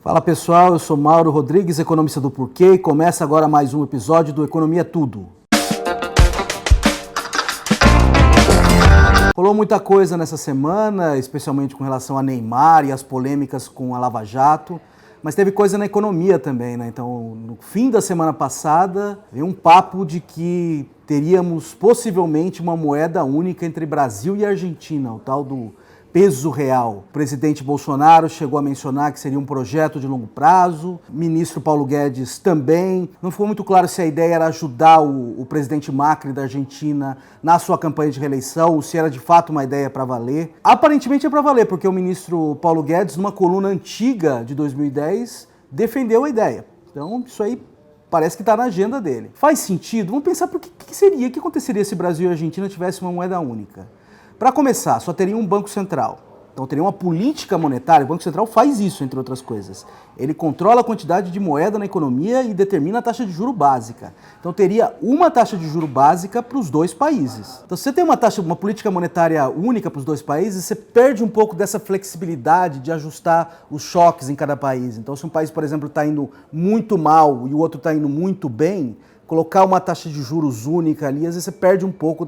Fala pessoal, eu sou Mauro Rodrigues, economista do Porquê, e começa agora mais um episódio do Economia Tudo. Rolou muita coisa nessa semana, especialmente com relação a Neymar e as polêmicas com a Lava Jato, mas teve coisa na economia também, né? Então, no fim da semana passada, veio um papo de que teríamos possivelmente uma moeda única entre Brasil e Argentina, o tal do peso real. O presidente Bolsonaro chegou a mencionar que seria um projeto de longo prazo, o ministro Paulo Guedes também. Não ficou muito claro se a ideia era ajudar o presidente Macri da Argentina na sua campanha de reeleição, ou se era de fato uma ideia para valer. Aparentemente é para valer, porque o ministro Paulo Guedes, numa coluna antiga de 2010, defendeu a ideia. Então isso aí parece que está na agenda dele. Faz sentido? Vamos pensar por que que aconteceria se Brasil e Argentina tivessem uma moeda única. Para começar, só teria um Banco Central. Então teria uma política monetária. O Banco Central faz isso, entre outras coisas. Ele controla a quantidade de moeda na economia e determina a taxa de juro básica. Então teria uma taxa de juro básica para os dois países. Então se você tem uma política monetária única para os dois países, você perde um pouco dessa flexibilidade de ajustar os choques em cada país. Então se um país, por exemplo, está indo muito mal e o outro está indo muito bem, colocar uma taxa de juros única ali, às vezes você perde um pouco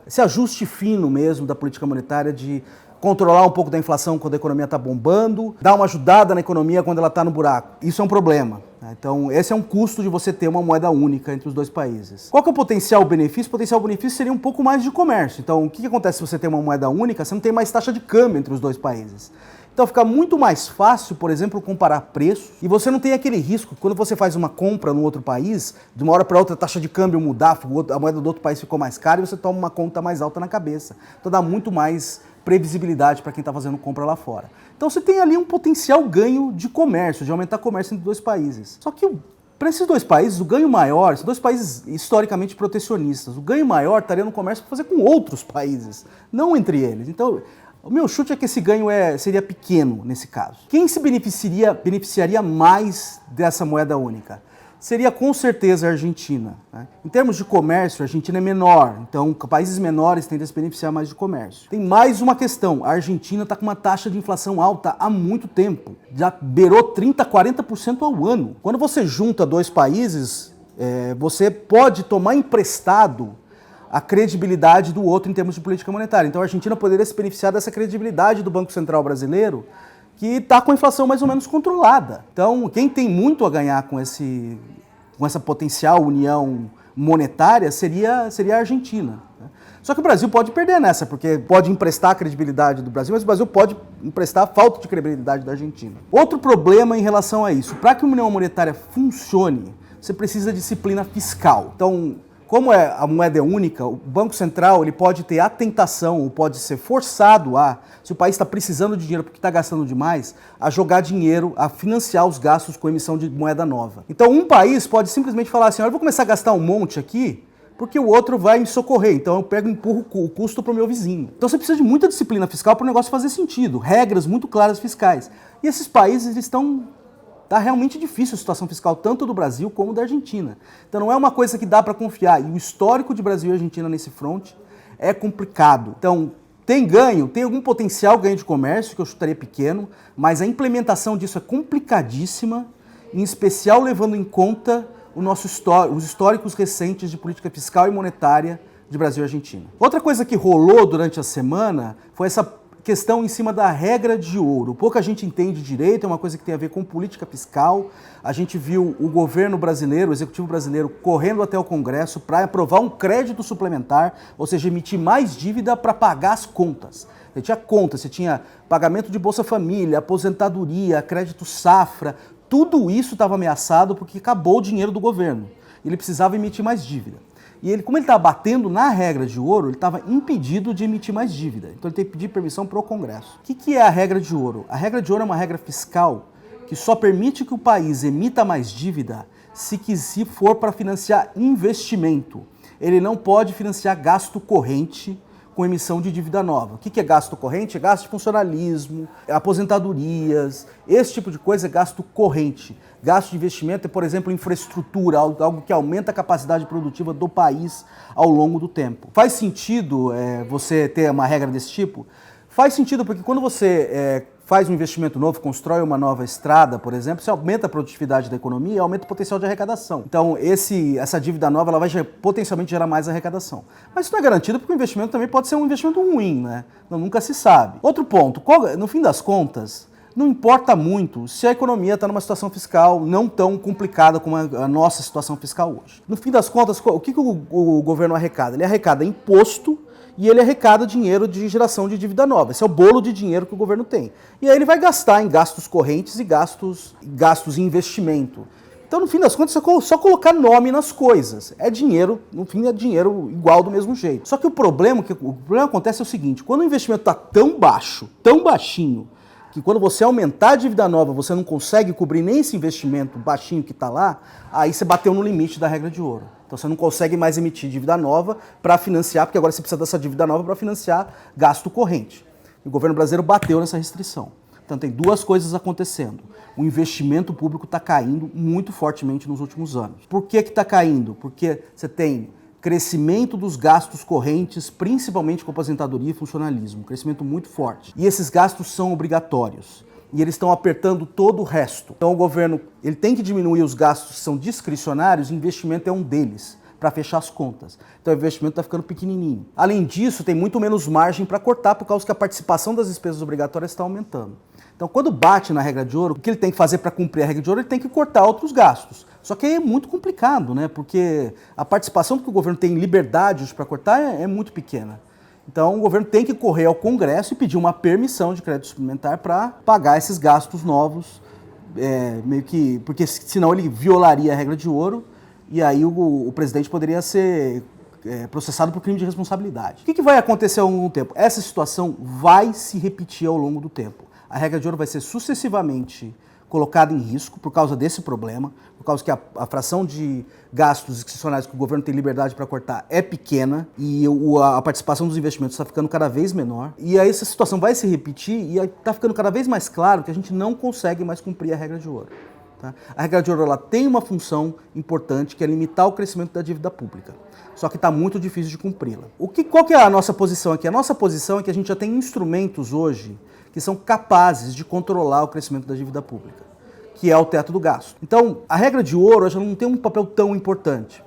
esse ajuste fino mesmo da política monetária de controlar um pouco da inflação quando a economia está bombando, dar uma ajudada na economia quando ela está no buraco. Isso é um problema. Então, esse é um custo de você ter uma moeda única entre os dois países. Qual que é o potencial benefício? O potencial benefício seria um pouco mais de comércio. Então, o que acontece se você tem uma moeda única? Você não tem mais taxa de câmbio entre os dois países. Então fica muito mais fácil, por exemplo, comparar preços, e você não tem aquele risco, quando você faz uma compra num outro país, de uma hora para outra a taxa de câmbio mudar, a moeda do outro país ficou mais cara e você toma uma conta mais alta na cabeça. Então dá muito mais previsibilidade para quem está fazendo compra lá fora. Então você tem ali um potencial ganho de comércio, de aumentar comércio entre dois países. Só que para esses dois países, o ganho maior, são dois países historicamente protecionistas, o ganho maior estaria no comércio para fazer com outros países, não entre eles. Então, o meu chute é que esse ganho seria pequeno nesse caso. Quem se beneficiaria mais dessa moeda única? Seria com certeza a Argentina, né? Em termos de comércio, a Argentina é menor, então países menores tendem a se beneficiar mais de comércio. Tem mais uma questão, a Argentina está com uma taxa de inflação alta há muito tempo, já beirou 30%, 40% ao ano. Quando você junta dois países, você pode tomar emprestado a credibilidade do outro em termos de política monetária. Então a Argentina poderia se beneficiar dessa credibilidade do Banco Central brasileiro, que está com a inflação mais ou menos controlada. Então quem tem muito a ganhar com essa potencial união monetária seria a Argentina. Só que o Brasil pode perder nessa, porque pode emprestar a credibilidade do Brasil, mas o Brasil pode emprestar a falta de credibilidade da Argentina. Outro problema em relação a isso, para que uma união monetária funcione, você precisa de disciplina fiscal. Então, como a moeda é única, o Banco Central ele pode ter a tentação, ou pode ser forçado se o país está precisando de dinheiro porque está gastando demais, a jogar dinheiro, a financiar os gastos com emissão de moeda nova. Então um país pode simplesmente falar assim, eu vou começar a gastar um monte aqui, porque o outro vai me socorrer, então eu pego e empurro o custo para o meu vizinho. Então você precisa de muita disciplina fiscal para o negócio fazer sentido, regras muito claras fiscais. E esses países Tá realmente difícil a situação fiscal, tanto do Brasil como da Argentina. Então não é uma coisa que dá para confiar. E o histórico de Brasil e Argentina nesse front é complicado. Então tem algum potencial ganho de comércio, que eu chutaria pequeno, mas a implementação disso é complicadíssima, em especial levando em conta os históricos recentes de política fiscal e monetária de Brasil e Argentina. Outra coisa que rolou durante a semana foi essa questão em cima da regra de ouro. Pouca gente entende direito, é uma coisa que tem a ver com política fiscal. A gente viu o governo brasileiro, o executivo brasileiro, correndo até o Congresso para aprovar um crédito suplementar, ou seja, emitir mais dívida para pagar as contas. Você tinha contas, você tinha pagamento de Bolsa Família, aposentadoria, crédito safra, tudo isso estava ameaçado porque acabou o dinheiro do governo. Ele precisava emitir mais dívida. E como ele estava batendo na regra de ouro, ele estava impedido de emitir mais dívida. Então ele tem que pedir permissão para o Congresso. O que é a regra de ouro? A regra de ouro é uma regra fiscal que só permite que o país emita mais dívida se for para financiar investimento. Ele não pode financiar gasto corrente com emissão de dívida nova. O que é gasto corrente? É gasto de funcionalismo, aposentadorias, esse tipo de coisa é gasto corrente. Gasto de investimento é, por exemplo, infraestrutura, algo que aumenta a capacidade produtiva do país ao longo do tempo. Faz sentido você ter uma regra desse tipo? Faz sentido porque quando você faz um investimento novo, constrói uma nova estrada, por exemplo, você aumenta a produtividade da economia e aumenta o potencial de arrecadação. Então, essa dívida nova ela vai potencialmente gerar mais arrecadação. Mas isso não é garantido porque o investimento também pode ser um investimento ruim, né? Então, nunca se sabe. Outro ponto, no fim das contas, não importa muito se a economia está numa situação fiscal não tão complicada como a nossa situação fiscal hoje. No fim das contas, o que o governo arrecada? Ele arrecada imposto e ele arrecada dinheiro de geração de dívida nova. Esse é o bolo de dinheiro que o governo tem. E aí ele vai gastar em gastos correntes e gastos em investimento. Então, no fim das contas, é só colocar nome nas coisas. É dinheiro, no fim é dinheiro igual do mesmo jeito. Só que o problema acontece é o seguinte, quando o investimento está tão baixo, tão baixinho, que quando você aumentar a dívida nova, você não consegue cobrir nem esse investimento baixinho que está lá, aí você bateu no limite da regra de ouro. Então você não consegue mais emitir dívida nova para financiar, porque agora você precisa dessa dívida nova para financiar gasto corrente. E o governo brasileiro bateu nessa restrição. Então tem duas coisas acontecendo. O investimento público está caindo muito fortemente nos últimos anos. Por que está caindo? Porque você tem crescimento dos gastos correntes, principalmente com aposentadoria e funcionalismo, um crescimento muito forte. E esses gastos são obrigatórios. E eles estão apertando todo o resto. Então o governo ele tem que diminuir os gastos que são discricionários, e investimento é um deles, para fechar as contas. Então o investimento está ficando pequenininho. Além disso, tem muito menos margem para cortar, por causa que a participação das despesas obrigatórias está aumentando. Então, quando bate na regra de ouro, o que ele tem que fazer para cumprir a regra de ouro? Ele tem que cortar outros gastos. Só que aí é muito complicado, né? Porque a participação que o governo tem liberdade para cortar é muito pequena. Então, o governo tem que correr ao Congresso e pedir uma permissão de crédito suplementar para pagar esses gastos novos, porque senão ele violaria a regra de ouro e aí o presidente poderia ser processado por crime de responsabilidade. O que vai acontecer ao longo do tempo? Essa situação vai se repetir ao longo do tempo. A regra de ouro vai ser sucessivamente colocada em risco por causa desse problema, por causa que a fração de gastos discricionários que o governo tem liberdade para cortar é pequena e a participação dos investimentos está ficando cada vez menor. E aí essa situação vai se repetir e está ficando cada vez mais claro que a gente não consegue mais cumprir a regra de ouro. Tá? A regra de ouro ela tem uma função importante que é limitar o crescimento da dívida pública. Só que está muito difícil de cumpri-la. Qual que é a nossa posição aqui? A nossa posição é que a gente já tem instrumentos hoje que são capazes de controlar o crescimento da dívida pública, que é o teto do gasto. Então, a regra de ouro ela não tem um papel tão importante,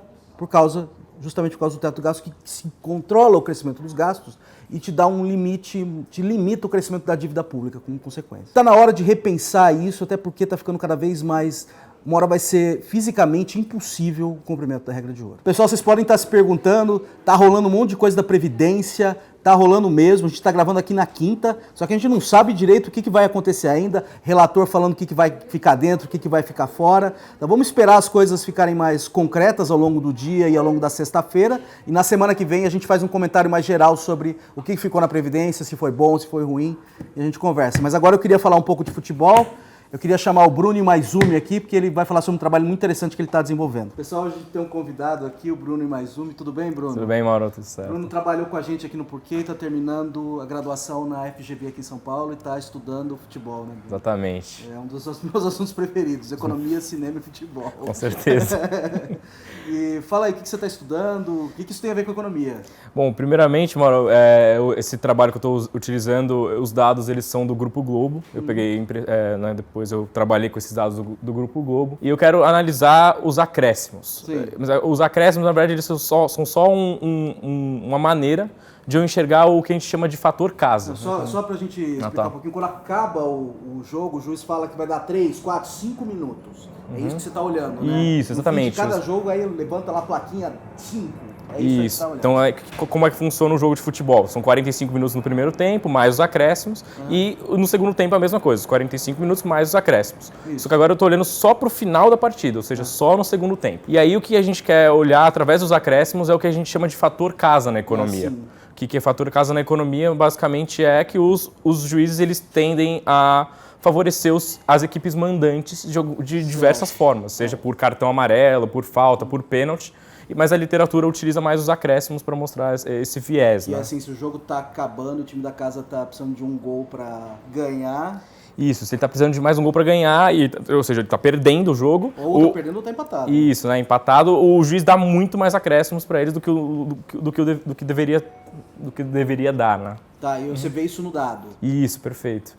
justamente por causa do teto do gasto, que se controla o crescimento dos gastos e te dá um limite, te limita o crescimento da dívida pública como consequência. Está na hora de repensar isso, até porque está ficando cada vez mais... Uma hora vai ser fisicamente impossível o cumprimento da regra de ouro. Pessoal, vocês podem estar se perguntando, tá rolando um monte de coisa da Previdência, tá rolando mesmo, a gente está gravando aqui na quinta, só que a gente não sabe direito o que vai acontecer ainda, relator falando o que vai ficar dentro, o que vai ficar fora. Então vamos esperar as coisas ficarem mais concretas ao longo do dia e ao longo da sexta-feira, e na semana que vem a gente faz um comentário mais geral sobre o que ficou na Previdência, se foi bom, se foi ruim, e a gente conversa. Mas agora eu queria falar um pouco de futebol. Eu queria chamar o Bruno Imaizumi aqui, porque ele vai falar sobre um trabalho muito interessante que ele está desenvolvendo. Pessoal, hoje tem um convidado aqui, o Bruno Imaizumi. Tudo bem, Bruno? Tudo bem, Mauro, tudo certo. O Bruno trabalhou com a gente aqui no Porquê, está terminando a graduação na FGV aqui em São Paulo e está estudando futebol, né, Bruno? Exatamente. É um dos meus assuntos preferidos, economia, cinema e futebol. Com certeza. E fala aí, o que você está estudando, o que isso tem a ver com economia? Bom, primeiramente, Mauro, esse trabalho que eu estou utilizando, os dados eles são do Grupo Globo. Eu peguei, depois eu trabalhei com esses dados do Grupo Globo. E eu quero analisar os acréscimos. Sim. Os acréscimos, na verdade, eles são só uma maneira de eu enxergar o que a gente chama de fator casa. Só para a gente explicar um pouquinho, quando acaba o jogo, o juiz fala que vai dar 3, 4, 5 minutos. É isso que você está olhando, né? Isso, exatamente. No fim de cada jogo, aí levanta lá a plaquinha 5. É isso que você tá olhando. Então, como é que funciona o jogo de futebol? São 45 minutos no primeiro tempo, mais os acréscimos, e no segundo tempo a mesma coisa, os 45 minutos mais os acréscimos. Só que agora eu estou olhando só para o final da partida, ou seja, só no segundo tempo. E aí o que a gente quer olhar através dos acréscimos é o que a gente chama de fator casa na economia. O que é fator casa na economia? Basicamente é que os juízes eles tendem a favorecer as equipes mandantes de diversas formas, seja por cartão amarelo, por falta, por pênalti, mas a literatura utiliza mais os acréscimos para mostrar esse viés. E né? assim, se o jogo está acabando, o time da casa está precisando de um gol para ganhar... Isso, se ele está precisando de mais um gol para ganhar, ou seja, ele está perdendo o jogo... Ou está perdendo ou está empatado. Isso, né? Empatado, o juiz dá muito mais acréscimos para eles do que deveria dar, né? Tá, e você vê isso no dado. Isso, perfeito.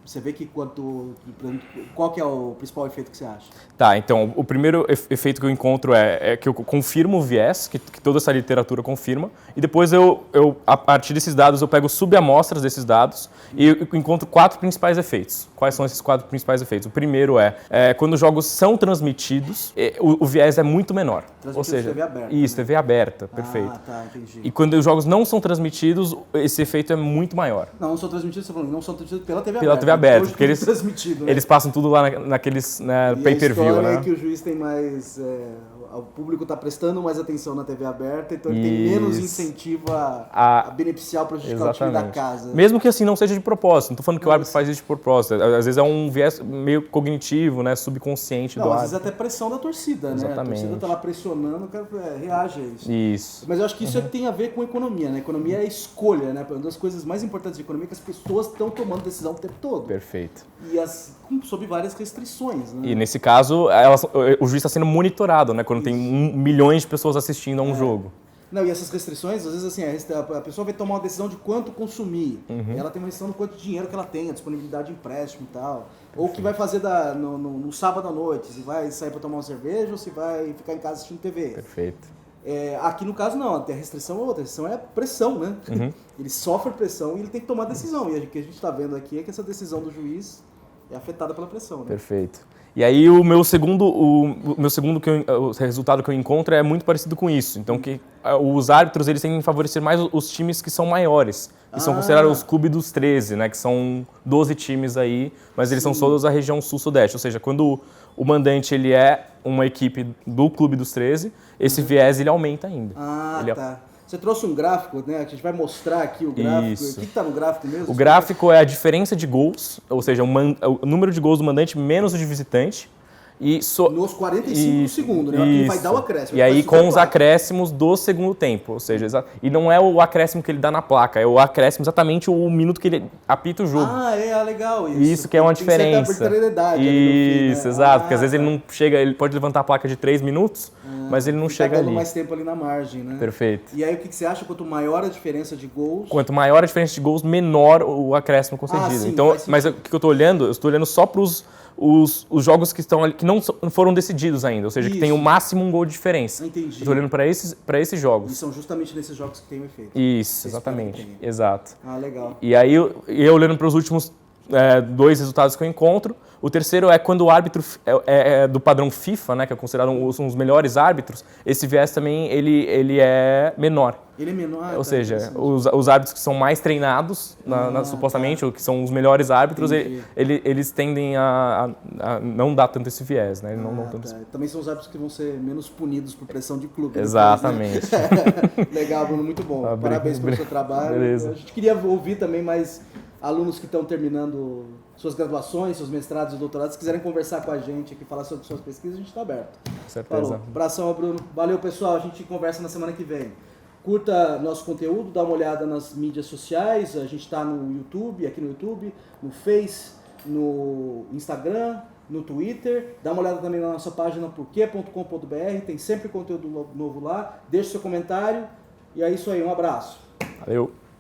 Você vê que qual que é o principal efeito que você acha? Tá, então, o primeiro efeito que eu encontro é que eu confirmo o viés, que toda essa literatura confirma, e depois a partir desses dados, eu pego subamostras desses dados e eu encontro 4 principais efeitos. Quais são esses 4 principais efeitos? O primeiro quando os jogos são transmitidos, o viés é muito menor. Ou seja, TV aberta. Isso, TV aberta, perfeito. Ah, tá, entendi. E quando os jogos não são transmitidos, esse efeito é muito maior. Não são transmitidos, você falou, não são transmitidos pela TV Pela aberta. TV aberta, Hoje porque eles passam tudo lá naqueles pay-per-view, né? É que o juiz tem mais... o público está prestando mais atenção na TV aberta, então ele tem menos incentivo a beneficiar o prejudicar o time da casa. Mesmo que assim não seja de propósito, não estou falando que o árbitro faz isso de propósito, às vezes é um viés meio cognitivo, né, subconsciente do árbitro. Às vezes até pressão da torcida, né? Exatamente. A torcida está lá pressionando, o cara reage a isso. Isso. Mas eu acho que isso tem a ver com economia, né? Economia é escolha, né? Uma das coisas mais importantes de economia é que as pessoas estão tomando decisão o tempo todo. Perfeito. E sob várias restrições, né? E nesse caso, o juiz está sendo monitorado, né? Quando tem milhões de pessoas assistindo a um jogo. Não, e essas restrições, às vezes assim, a pessoa vai tomar uma decisão de quanto consumir. Ela tem uma decisão de quanto dinheiro que ela tem, a disponibilidade de empréstimo e tal. Ou o que vai fazer no sábado à noite, se vai sair para tomar uma cerveja ou se vai ficar em casa assistindo TV. Perfeito. Aqui no caso não, a restrição é outra, a restrição é pressão, né? Ele sofre pressão e ele tem que tomar decisão. E o que a gente está vendo aqui é que essa decisão do juiz é afetada pela pressão, né? Perfeito. E aí o resultado que eu encontro é muito parecido com isso. Então que os árbitros eles têm que favorecer mais os times que são maiores, que são considerados os clubes dos 13, né, que são 12 times aí, mas eles são todos da região sul-sudeste, ou seja, quando o mandante ele é uma equipe do clube dos 13, esse viés ele aumenta ainda. Tá. Você trouxe um gráfico, né? A gente vai mostrar aqui o gráfico. Isso. O que está no gráfico mesmo? O gráfico é a diferença de gols, ou seja, o número de gols do mandante menos o de visitante. Nos 45 do segundo, né? Ele vai dar o acréscimo. E aí com os acréscimos do segundo tempo, ou seja, e não é o acréscimo que ele dá na placa, é o acréscimo exatamente o minuto que ele apita o jogo. Legal isso. Isso que é uma diferença. Isso, exato, porque às vezes ele não chega, ele pode levantar a placa de 3 minutos, mas ele não chega ali. Mais tempo ali na margem, né? Perfeito. E aí o que você acha? Quanto maior a diferença de gols... Quanto maior a diferença de gols, menor o acréscimo concedido. Sim, então, mas o que eu estou olhando? Eu estou olhando só para os jogos que estão ali, que não foram decididos ainda, ou seja, que tem o máximo um gol de diferença. Entendi. Eu estou olhando para esses jogos. E são justamente nesses jogos que tem o efeito. Isso, exatamente. Exato. Legal. E aí, eu olhando para os últimos 2 resultados que eu encontro, o terceiro é quando o árbitro é do padrão FIFA, né, que é considerado os melhores árbitros, esse viés também ele é menor. Ele é menor? Ou seja, os árbitros que são mais treinados, supostamente, ou que são os melhores árbitros, eles tendem a não dar tanto esse viés, né? Também são os árbitros que vão ser menos punidos por pressão de clube. Exatamente. Depois, né? Legal, Bruno, muito bom. Parabéns pelo seu trabalho. Beleza. A gente queria ouvir também mais alunos que estão terminando suas graduações, seus mestrados e doutorados, se quiserem conversar com a gente aqui, falar sobre suas pesquisas, a gente está aberto. Com certeza. Falou. Abração, Bruno. Valeu, pessoal. A gente conversa na semana que vem. Curta nosso conteúdo, dá uma olhada nas mídias sociais. A gente está no YouTube, aqui no YouTube, no Face, no Instagram, no Twitter. Dá uma olhada também na nossa página porquê.com.br. Tem sempre conteúdo novo lá. Deixe seu comentário. E é isso aí. Um abraço. Valeu.